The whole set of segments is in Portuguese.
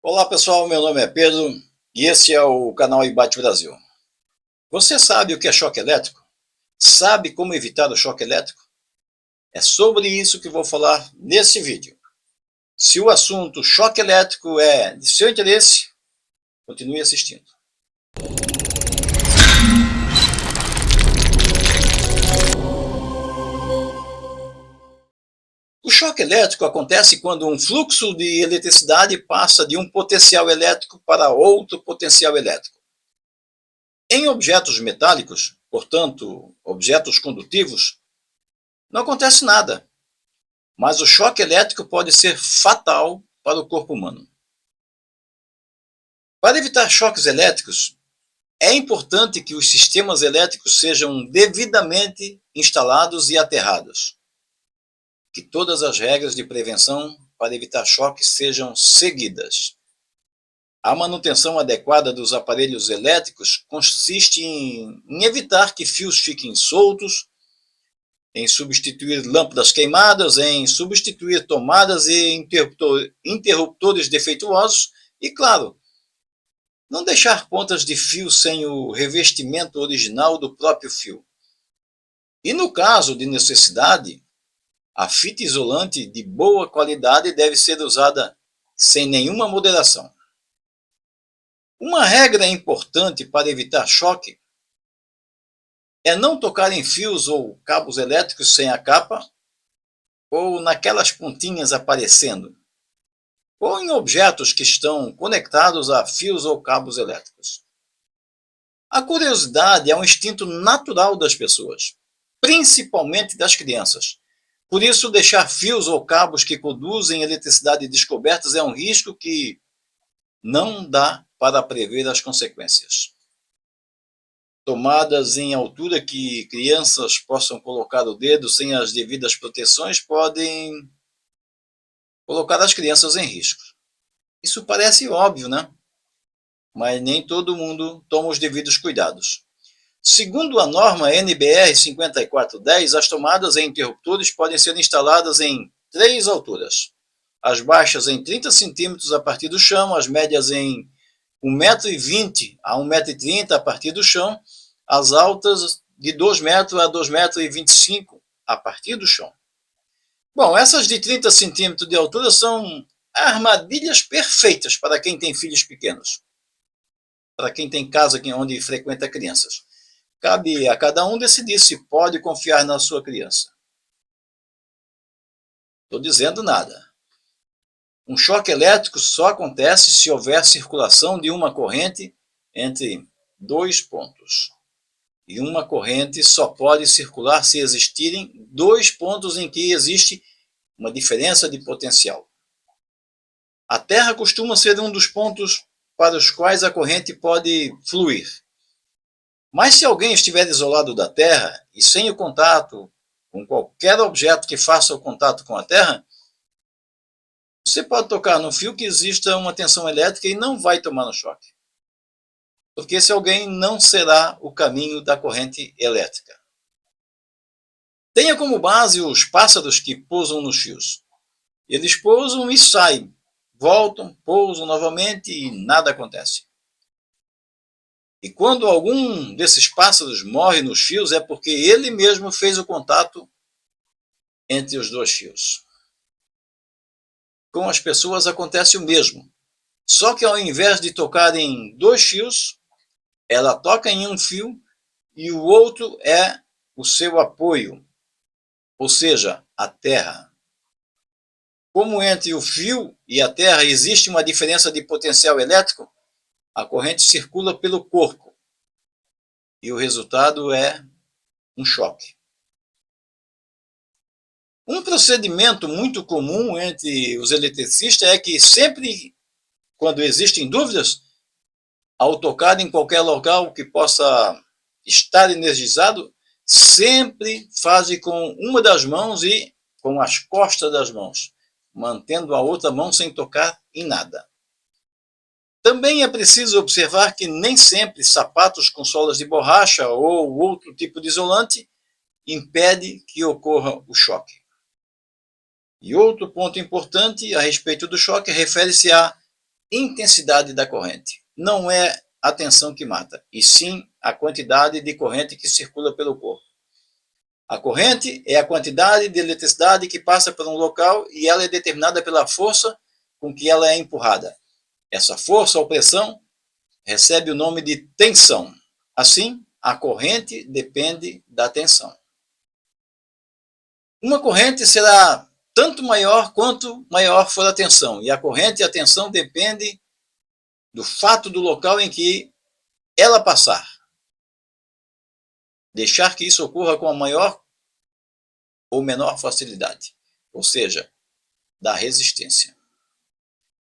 Olá pessoal, meu nome é Pedro e esse é o canal Ibate Brasil. Você sabe o que é choque elétrico? Sabe como evitar o choque elétrico? É sobre isso que vou falar nesse vídeo. Se o assunto choque elétrico é de seu interesse, continue assistindo. O choque elétrico acontece quando um fluxo de eletricidade passa de um potencial elétrico para outro potencial elétrico. Em objetos metálicos, portanto, objetos condutivos, não acontece nada, mas o choque elétrico pode ser fatal para o corpo humano. Para evitar choques elétricos, é importante que os sistemas elétricos sejam devidamente instalados e aterrados, que todas as regras de prevenção para evitar choques sejam seguidas. A manutenção adequada dos aparelhos elétricos consiste em evitar que fios fiquem soltos, em substituir lâmpadas queimadas, em substituir tomadas e interruptores defeituosos e, claro, não deixar pontas de fio sem o revestimento original do próprio fio. E no caso de necessidade, a fita isolante de boa qualidade deve ser usada sem nenhuma moderação. Uma regra importante para evitar choque é não tocar em fios ou cabos elétricos sem a capa ou naquelas pontinhas aparecendo, ou em objetos que estão conectados a fios ou cabos elétricos. A curiosidade é um instinto natural das pessoas, principalmente das crianças. Por isso, deixar fios ou cabos que conduzem eletricidade descobertos é um risco que não dá para prever as consequências. Tomadas em altura que crianças possam colocar o dedo sem as devidas proteções podem colocar as crianças em risco. Isso parece óbvio, né? Mas nem todo mundo toma os devidos cuidados. Segundo a norma NBR 5410, as tomadas e interruptores podem ser instaladas em 3 alturas. As baixas em 30 centímetros a partir do chão, as médias em 1,20 m a 1,30 m a partir do chão, as altas de 2 metros a 2,25 m a partir do chão. Bom, essas de 30 centímetros de altura são armadilhas perfeitas para quem tem filhos pequenos, para quem tem casa onde frequenta crianças. Cabe a cada um decidir se pode confiar na sua criança. Estou dizendo nada. Um choque elétrico só acontece se houver circulação de uma corrente entre 2 pontos. E uma corrente só pode circular se existirem 2 pontos em que existe uma diferença de potencial. A Terra costuma ser um dos pontos para os quais a corrente pode fluir. Mas se alguém estiver isolado da Terra e sem o contato com qualquer objeto que faça o contato com a Terra, você pode tocar no fio que exista uma tensão elétrica e não vai tomar no choque. Porque esse alguém não será o caminho da corrente elétrica. Tenha como base os pássaros que pousam nos fios. Eles pousam e saem, voltam, pousam novamente e nada acontece. E quando algum desses pássaros morre nos fios, é porque ele mesmo fez o contato entre os 2 fios. Com as pessoas acontece o mesmo. Só que ao invés de tocar em 2 fios, ela toca em um fio e o outro é o seu apoio, ou seja, a terra. Como entre o fio e a terra existe uma diferença de potencial elétrico, a corrente circula pelo corpo e o resultado é um choque. Um procedimento muito comum entre os eletricistas é que sempre, quando existem dúvidas, ao tocar em qualquer local que possa estar energizado, sempre fazem com uma das mãos e com as costas das mãos, mantendo a outra mão sem tocar em nada. Também é preciso observar que nem sempre sapatos com solas de borracha ou outro tipo de isolante impede que ocorra o choque. E outro ponto importante a respeito do choque refere-se à intensidade da corrente. Não é a tensão que mata, e sim a quantidade de corrente que circula pelo corpo. A corrente é a quantidade de eletricidade que passa por um local e ela é determinada pela força com que ela é empurrada. Essa força ou pressão recebe o nome de tensão. Assim, a corrente depende da tensão. Uma corrente será tanto maior quanto maior for a tensão, e a corrente e a tensão dependem do fato do local em que ela passar. Deixar que isso ocorra com a maior ou menor facilidade, ou seja, da resistência.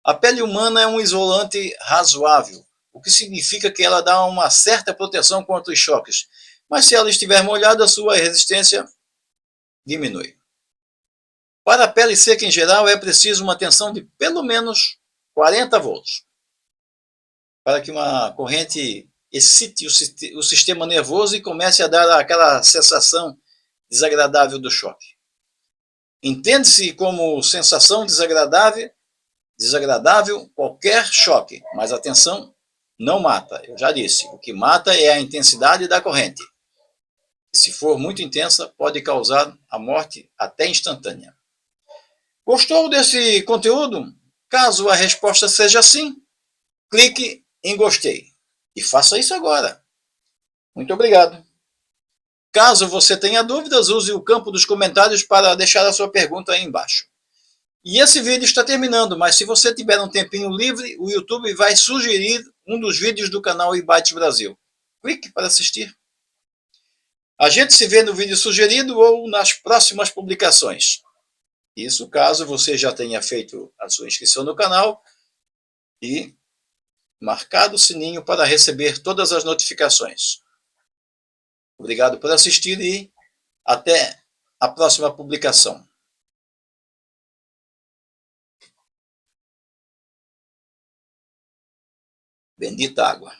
A pele humana é um isolante razoável, o que significa que ela dá uma certa proteção contra os choques, mas se ela estiver molhada, sua resistência diminui. Para a pele seca em geral, é preciso uma tensão de pelo menos 40 volts, para que uma corrente excite o sistema nervoso e comece a dar aquela sensação desagradável do choque. Entende-se como sensação desagradável qualquer choque, mas a tensão não mata. Eu já disse, o que mata é a intensidade da corrente. E se for muito intensa, pode causar a morte até instantânea. Gostou desse conteúdo? Caso a resposta seja sim, clique em gostei e faça isso agora. Muito obrigado. Caso você tenha dúvidas, use o campo dos comentários para deixar a sua pergunta aí embaixo. E esse vídeo está terminando, mas se você tiver um tempinho livre, o YouTube vai sugerir um dos vídeos do canal eBytes Brasil. Clique para assistir. A gente se vê no vídeo sugerido ou nas próximas publicações. Isso caso você já tenha feito a sua inscrição no canal e marcado o sininho para receber todas as notificações. Obrigado por assistir e até a próxima publicação. Bendita água.